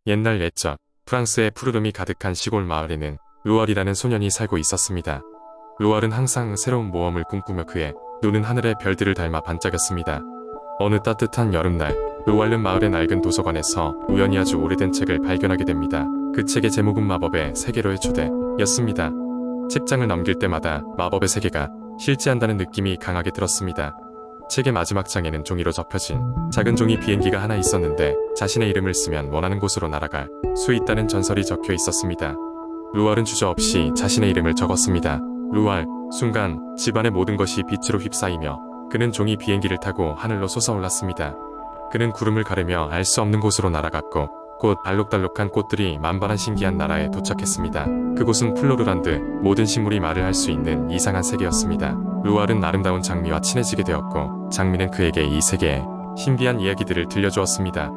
옛날 옛적 프랑스의 푸르름이 가득한 시골 마을에는 루얼이라는 소년이 살고 있었습니다. 루얼은 항상 새로운 모험을 꿈꾸며 그의 눈은 하늘의 별들을 닮아 반짝였습니다. 어느 따뜻한 여름날, 루얼은 마을의 낡은 도서관에서 우연히 아주 오래된 책을 발견하게 됩니다. 그 책의 제목은 마법의 세계로의 초대였습니다. 책장을 넘길 때마다 마법의 세계가 실제한다는 느낌이 강하게 들었습니다. 책의 마지막 장에는 종이로 접혀진 작은 종이 비행기가 하나 있었는데 자신의 이름을 쓰면 원하는 곳으로 날아갈 수 있다는 전설이 적혀 있었습니다. 루얼은 주저없이 자신의 이름을 적었습니다. 루얼, 순간 집안의 모든 것이 빛으로 휩싸이며 그는 종이 비행기를 타고 하늘로 솟아올랐습니다. 그는 구름을 가르며 알 수 없는 곳으로 날아갔고 곧 알록달록한 꽃들이 만발한 신기한 나라에 도착했습니다. 그곳은 플로르란드, 모든 식물이 말을 할 수 있는 이상한 세계였습니다. 루얼은 아름다운 장미와 친해지게 되었고 장미는 그에게 이 세계의 신비한 이야기들을 들려주었습니다.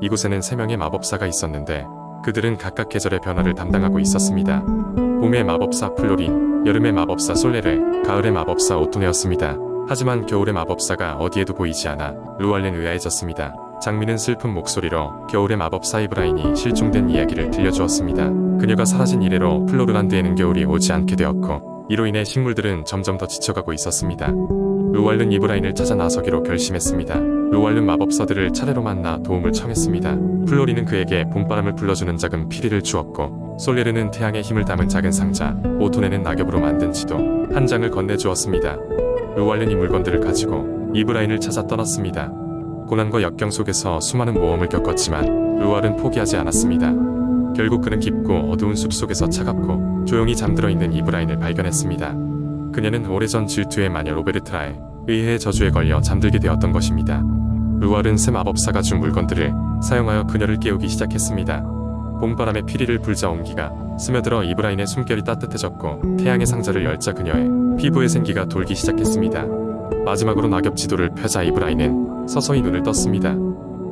이곳에는 3명의 마법사가 있었는데 그들은 각각 계절의 변화를 담당하고 있었습니다. 봄의 마법사 플로린, 여름의 마법사 솔레르, 가을의 마법사 오토네였습니다. 하지만 겨울의 마법사가 어디에도 보이지 않아 루얼은 의아해졌습니다. 장미는 슬픈 목소리로 겨울의 마법사 이브라인이 실종된 이야기를 들려주었습니다. 그녀가 사라진 이래로 플로르란드에는 겨울이 오지 않게 되었고 이로 인해 식물들은 점점 더 지쳐가고 있었습니다. 루얼은 이브라인을 찾아 나서기로 결심했습니다. 루얼은 마법사들을 차례로 만나 도움을 청했습니다. 플로리는 그에게 봄바람을 불러주는 작은 피리를 주었고 솔레르는 태양의 힘을 담은 작은 상자, 오토네는 낙엽으로 만든 지도 한 장을 건네주었습니다. 루얼은 이 물건들을 가지고 이브라인을 찾아 떠났습니다. 고난과 역경 속에서 수많은 모험을 겪었지만 루얼은 포기하지 않았습니다. 결국 그는 깊고 어두운 숲속에서 차갑고 조용히 잠들어 있는 이브라인을 발견했습니다. 그녀는 오래전 질투의 마녀 로베르트라의 의해의 저주에 걸려 잠들게 되었던 것입니다. 루얼은 새 마법사가 준 물건들을 사용하여 그녀를 깨우기 시작했습니다. 봄바람에 피리를 불자 온기가 스며들어 이브라인의 숨결이 따뜻해졌고 태양의 상자를 열자 그녀의 피부에 생기가 돌기 시작했습니다. 마지막으로 낙엽 지도를 펴자 이브라인은 서서히 눈을 떴습니다.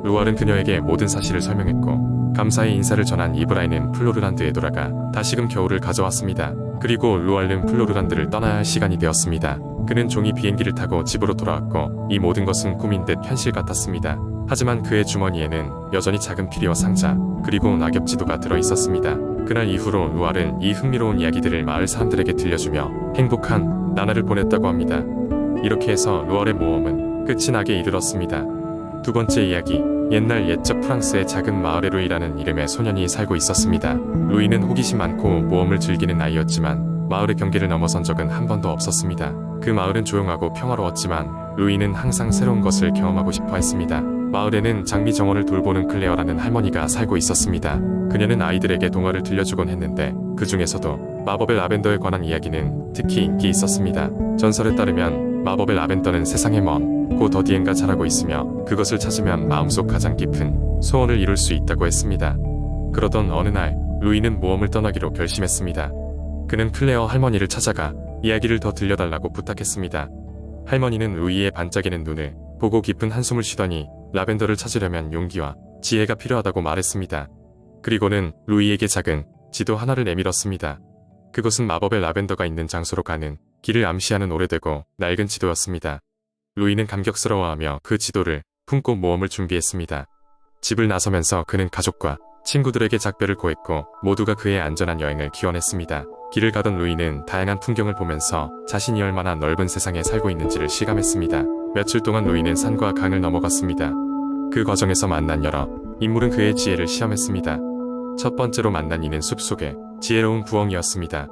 루얼은 그녀에게 모든 사실을 설명했고 감사의 인사를 전한 이브라인은 플로르란드에 돌아가 다시금 겨울을 가져왔습니다. 그리고 루얼은 플로르란드를 떠나야 할 시간이 되었습니다. 그는 종이 비행기를 타고 집으로 돌아왔고 이 모든 것은 꿈인 듯 현실 같았습니다. 하지만 그의 주머니에는 여전히 작은 피리와 상자 그리고 낙엽 지도가 들어있었습니다. 그날 이후로 루얼은 이 흥미로운 이야기들을 마을 사람들에게 들려주며 행복한 나날을 보냈다고 합니다. 이렇게 해서 루얼의 모험은 끝이 나게 이르렀습니다. 두 번째 이야기, 옛날 옛적 프랑스의 작은 마을에 루이라는 이름의 소년이 살고 있었습니다. 루이는 호기심 많고 모험을 즐기는 아이였지만 마을의 경계를 넘어선 적은 한 번도 없었습니다. 그 마을은 조용하고 평화로웠지만 루이는 항상 새로운 것을 경험하고 싶어 했습니다. 마을에는 장미 정원을 돌보는 클레어라는 할머니가 살고 있었습니다. 그녀는 아이들에게 동화를 들려주곤 했는데 그 중에서도 마법의 라벤더에 관한 이야기는 특히 인기 있었습니다. 전설에 따르면 마법의 라벤더는 세상의 먼 곳 어디엔가 자라고 있으며 그것을 찾으면 마음속 가장 깊은 소원을 이룰 수 있다고 했습니다. 그러던 어느 날 루이는 모험을 떠나기로 결심했습니다. 그는 클레어 할머니를 찾아가 이야기를 더 들려달라고 부탁했습니다. 할머니는 루이의 반짝이는 눈을 보고 깊은 한숨을 쉬더니 라벤더를 찾으려면 용기와 지혜가 필요하다고 말했습니다. 그리고는 루이에게 작은 지도 하나를 내밀었습니다. 그것은 마법의 라벤더가 있는 장소로 가는 길을 암시하는 오래되고 낡은 지도였습니다. 루이는 감격스러워하며 그 지도를 품고 모험을 준비했습니다. 집을 나서면서 그는 가족과 친구들에게 작별을 고했고 모두가 그의 안전한 여행을 기원했습니다. 길을 가던 루이는 다양한 풍경을 보면서 자신이 얼마나 넓은 세상에 살고 있는지를 실감했습니다. 며칠 동안 루이는 산과 강을 넘어갔습니다. 그 과정에서 만난 여러 인물은 그의 지혜를 시험했습니다. 첫 번째로 만난 이는 숲속의 지혜로운 부엉이였습니다.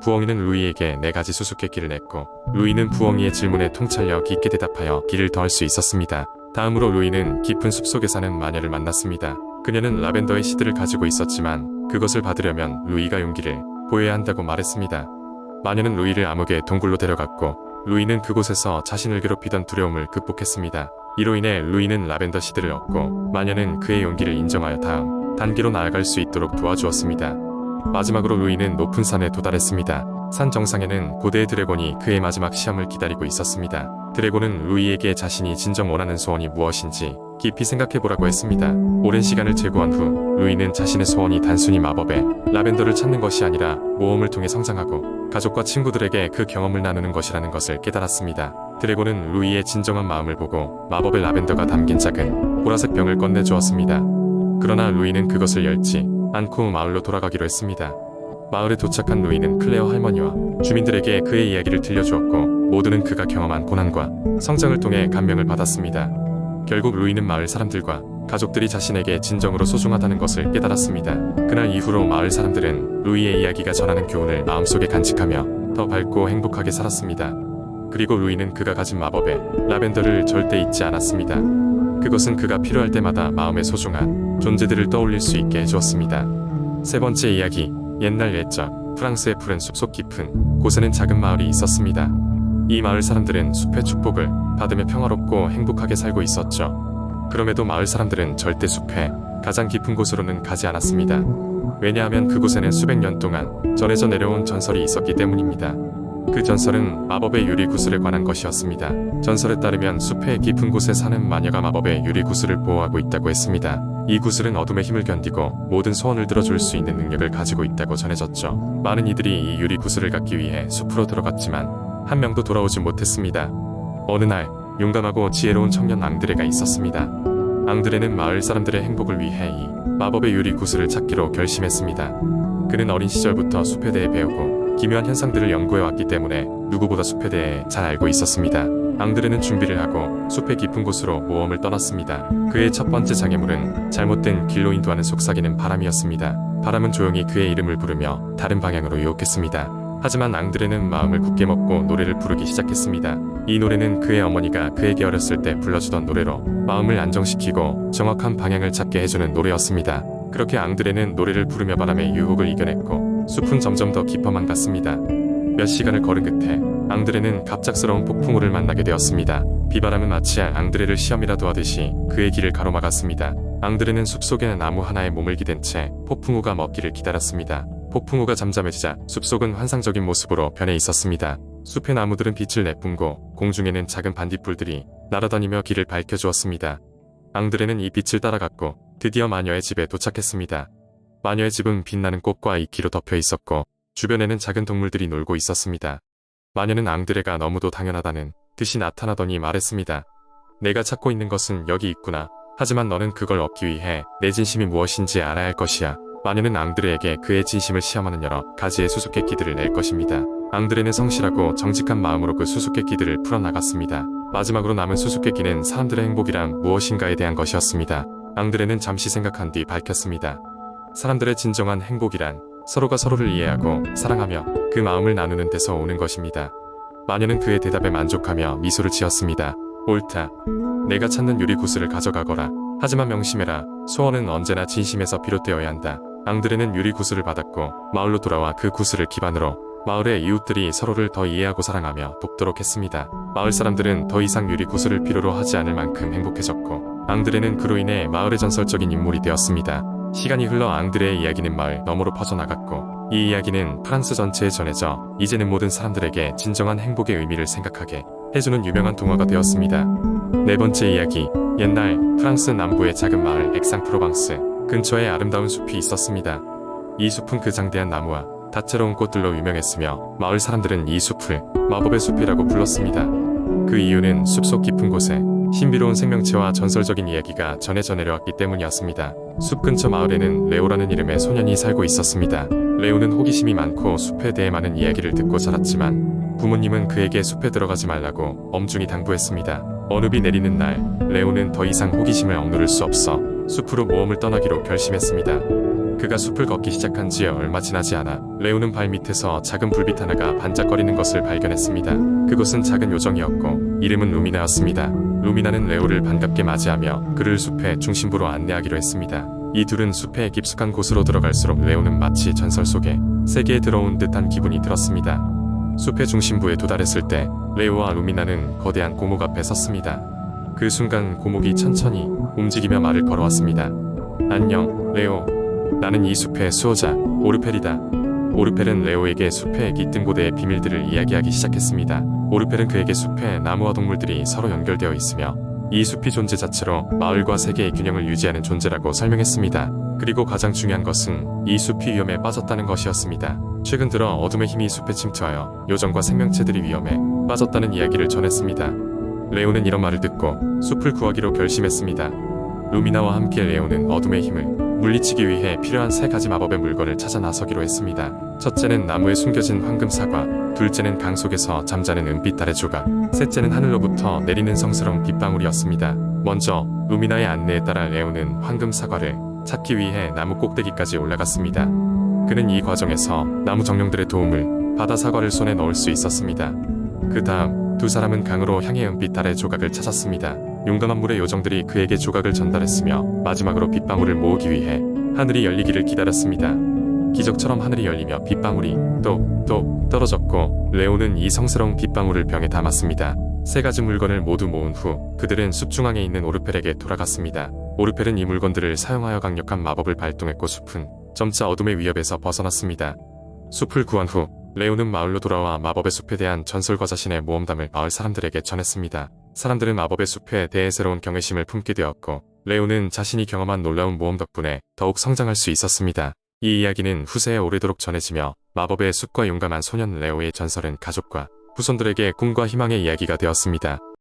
부엉이는 루이에게 4가지 수수께끼를 냈고 루이는 부엉이의 질문에 통찰력 있게 대답하여 길을 더할 수 있었습니다. 다음으로 루이는 깊은 숲속에 사는 마녀를 만났습니다. 그녀는 라벤더의 씨들을 가지고 있었지만 그것을 받으려면 루이가 용기를 보여야 한다고 말했습니다. 마녀는 루이를 암흑의 동굴로 데려갔고 루이는 그곳에서 자신을 괴롭히던 두려움을 극복했습니다. 이로 인해 루이는 라벤더 씨들을 얻고 마녀는 그의 용기를 인정하여 다음 단계로 나아갈 수 있도록 도와주었습니다. 마지막으로 루이는 높은 산에 도달했습니다. 산 정상에는 고대의 드래곤이 그의 마지막 시험을 기다리고 있었습니다. 드래곤은 루이에게 자신이 진정 원하는 소원이 무엇인지 깊이 생각해보라고 했습니다. 오랜 시간을 제고한 후 루이는 자신의 소원이 단순히 마법의 라벤더를 찾는 것이 아니라 모험을 통해 성장하고 가족과 친구들에게 그 경험을 나누는 것이라는 것을 깨달았습니다. 드래곤은 루이의 진정한 마음을 보고 마법의 라벤더가 담긴 작은 보라색 병을 건네주었습니다. 그러나 루이는 그것을 열지 않고 마을로 돌아가기로 했습니다. 마을에 도착한 루이는 클레어 할머니와 주민들에게 그의 이야기를 들려주었고 모두는 그가 경험한 고난과 성장을 통해 감명을 받았습니다. 결국 루이는 마을 사람들과 가족들이 자신에게 진정으로 소중하다는 것을 깨달았습니다. 그날 이후로 마을 사람들은 루이의 이야기가 전하는 교훈을 마음속에 간직하며 더 밝고 행복하게 살았습니다. 그리고 루이는 그가 가진 마법의 라벤더를 절대 잊지 않았습니다. 그것은 그가 필요할 때마다 마음의 소중한 존재들을 떠올릴 수 있게 해주었습니다. 세 번째 이야기, 옛날 옛적 프랑스의 푸른 숲속 깊은 곳에는 작은 마을이 있었습니다. 이 마을 사람들은 숲의 축복을 받으며 평화롭고 행복하게 살고 있었죠. 그럼에도 마을 사람들은 절대 숲의 가장 깊은 곳으로는 가지 않았습니다. 왜냐하면 그곳에는 수백 년 동안 전해져 내려온 전설이 있었기 때문입니다. 그 전설은 마법의 유리 구슬에 관한 것이었습니다. 전설에 따르면 숲의 깊은 곳에 사는 마녀가 마법의 유리 구슬을 보호하고 있다고 했습니다. 이 구슬은 어둠의 힘을 견디고 모든 소원을 들어줄 수 있는 능력을 가지고 있다고 전해졌죠. 많은 이들이 이 유리 구슬을 갖기 위해 숲으로 들어갔지만 한 명도 돌아오지 못했습니다. 어느 날 용감하고 지혜로운 청년 앙드레가 있었습니다. 앙드레는 마을 사람들의 행복을 위해 이 마법의 유리 구슬을 찾기로 결심했습니다. 그는 어린 시절부터 숲에 대해 배우고 기묘한 현상들을 연구해왔기 때문에 누구보다 숲에 대해 잘 알고 있었습니다. 앙드레는 준비를 하고 숲의 깊은 곳으로 모험을 떠났습니다. 그의 첫 번째 장애물은 잘못된 길로 인도하는 속삭이는 바람이었습니다. 바람은 조용히 그의 이름을 부르며 다른 방향으로 유혹했습니다. 하지만 앙드레는 마음을 굳게 먹고 노래를 부르기 시작했습니다. 이 노래는 그의 어머니가 그에게 어렸을 때 불러주던 노래로 마음을 안정시키고 정확한 방향을 찾게 해주는 노래였습니다. 그렇게 앙드레는 노래를 부르며 바람의 유혹을 이겨냈고 숲은 점점 더 깊어만 갔습니다. 몇 시간을 걸은 끝에 앙드레는 갑작스러운 폭풍우를 만나게 되었습니다. 비바람은 마치 앙드레를 시험이라도 하듯이 그의 길을 가로막았습니다. 앙드레는 숲속의 나무 하나에 몸을 기댄 채 폭풍우가 멎기를 기다렸습니다. 폭풍우가 잠잠해지자 숲속은 환상적인 모습으로 변해 있었습니다. 숲의 나무들은 빛을 내뿜고 공중에는 작은 반딧불들이 날아다니며 길을 밝혀주었습니다. 앙드레는 이 빛을 따라갔고 드디어 마녀의 집에 도착했습니다. 마녀의 집은 빛나는 꽃과 이끼로 덮여 있었고 주변에는 작은 동물들이 놀고 있었습니다. 마녀는 앙드레가 너무도 당연하다는 듯이 나타나더니 말했습니다. 내가 찾고 있는 것은 여기 있구나. 하지만 너는 그걸 얻기 위해 내 진심이 무엇인지 알아야 할 것이야. 마녀는 앙드레에게 그의 진심을 시험하는 여러 가지의 수수께끼들을 낼 것입니다. 앙드레는 성실하고 정직한 마음으로 그 수수께끼들을 풀어나갔습니다. 마지막으로 남은 수수께끼는 사람들의 행복이란 무엇인가에 대한 것이었습니다. 앙드레는 잠시 생각한 뒤 밝혔습니다. 사람들의 진정한 행복이란 서로가 서로를 이해하고 사랑하며 그 마음을 나누는 데서 오는 것입니다. 마녀는 그의 대답에 만족하며 미소를 지었습니다. 옳다. 내가 찾는 유리 구슬을 가져가거라. 하지만 명심해라. 소원은 언제나 진심에서 비롯되어야 한다. 앙드레는 유리 구슬을 받았고 마을로 돌아와 그 구슬을 기반으로 마을의 이웃들이 서로를 더 이해하고 사랑하며 돕도록 했습니다. 마을 사람들은 더 이상 유리 구슬을 필요로 하지 않을 만큼 행복해졌고 앙드레는 그로 인해 마을의 전설적인 인물이 되었습니다. 시간이 흘러 앙드레의 이야기는 마을 너머로 퍼져나갔고 이 이야기는 프랑스 전체에 전해져 이제는 모든 사람들에게 진정한 행복의 의미를 생각하게 해주는 유명한 동화가 되었습니다. 네 번째 이야기, 옛날 프랑스 남부의 작은 마을 엑상프로방스 근처에 아름다운 숲이 있었습니다. 이 숲은 그 장대한 나무와 다채로운 꽃들로 유명했으며 마을 사람들은 이 숲을 마법의 숲이라고 불렀습니다. 그 이유는 숲속 깊은 곳에 신비로운 생명체와 전설적인 이야기가 전해져 내려왔기 때문이었습니다. 숲 근처 마을에는 레오라는 이름의 소년이 살고 있었습니다. 레오는 호기심이 많고 숲에 대해 많은 이야기를 듣고 자랐지만 부모님은 그에게 숲에 들어가지 말라고 엄중히 당부했습니다. 어느 비 내리는 날 레오는 더 이상 호기심을 억누를 수 없어 숲으로 모험을 떠나기로 결심했습니다. 그가 숲을 걷기 시작한 지 얼마 지나지 않아 레오는 발밑에서 작은 불빛 하나가 반짝거리는 것을 발견했습니다. 그것은 작은 요정이었고 이름은 루미나였습니다. 루미나는 레오를 반갑게 맞이하며 그를 숲의 중심부로 안내하기로 했습니다. 이 둘은 숲의 깊숙한 곳으로 들어갈수록 레오는 마치 전설 속의 세계에 들어온 듯한 기분이 들었습니다. 숲의 중심부에 도달했을 때 레오와 루미나는 거대한 고목 앞에 섰습니다. 그 순간 고목이 천천히 움직이며 말을 걸어왔습니다. 안녕, 레오. 나는 이 숲의 수호자, 오르펠이다. 오르펠은 레오에게 숲의 깃든 고대의 비밀들을 이야기하기 시작했습니다. 오르펠은 그에게 숲의 나무와 동물들이 서로 연결되어 있으며 이 숲이 존재 자체로 마을과 세계의 균형을 유지하는 존재라고 설명했습니다. 그리고 가장 중요한 것은 이 숲이 위험에 빠졌다는 것이었습니다. 최근 들어 어둠의 힘이 숲에 침투하여 요정과 생명체들이 위험에 빠졌다는 이야기를 전했습니다. 레오는 이런 말을 듣고 숲을 구하기로 결심했습니다. 루미나와 함께 레오는 어둠의 힘을 물리치기 위해 필요한 세 가지 마법의 물건을 찾아 나서기로 했습니다. 첫째는 나무에 숨겨진 황금 사과, 둘째는 강 속에서 잠자는 은빛 달의 조각, 셋째는 하늘로부터 내리는 성스러운 빗방울이었습니다. 먼저 루미나의 안내에 따라 레오는 황금 사과를 찾기 위해 나무 꼭대기까지 올라갔습니다. 그는 이 과정에서 나무 정령들의 도움을 받아 사과를 손에 넣을 수 있었습니다. 그 다음 두 사람은 강으로 향해 은빛 달의 조각을 찾았습니다. 용감한 물의 요정들이 그에게 조각을 전달했으며 마지막으로 빗방울을 모으기 위해 하늘이 열리기를 기다렸습니다. 기적처럼 하늘이 열리며 빗방울이 똑똑 떨어졌고 레오는 이 성스러운 빗방울을 병에 담았습니다. 세 가지 물건을 모두 모은 후 그들은 숲 중앙에 있는 오르펠에게 돌아갔습니다. 오르펠은 이 물건들을 사용하여 강력한 마법을 발동했고 숲은 점차 어둠의 위협에서 벗어났습니다. 숲을 구한 후 레오는 마을로 돌아와 마법의 숲에 대한 전설과 자신의 모험담을 마을 사람들에게 전했습니다. 사람들은 마법의 숲에 대해 새로운 경외심을 품게 되었고 레오는 자신이 경험한 놀라운 모험 덕분에 더욱 성장할 수 있었습니다. 이 이야기는 후세에 오래도록 전해지며 마법의 숲과 용감한 소년 레오의 전설은 가족과 후손들에게 꿈과 희망의 이야기가 되었습니다.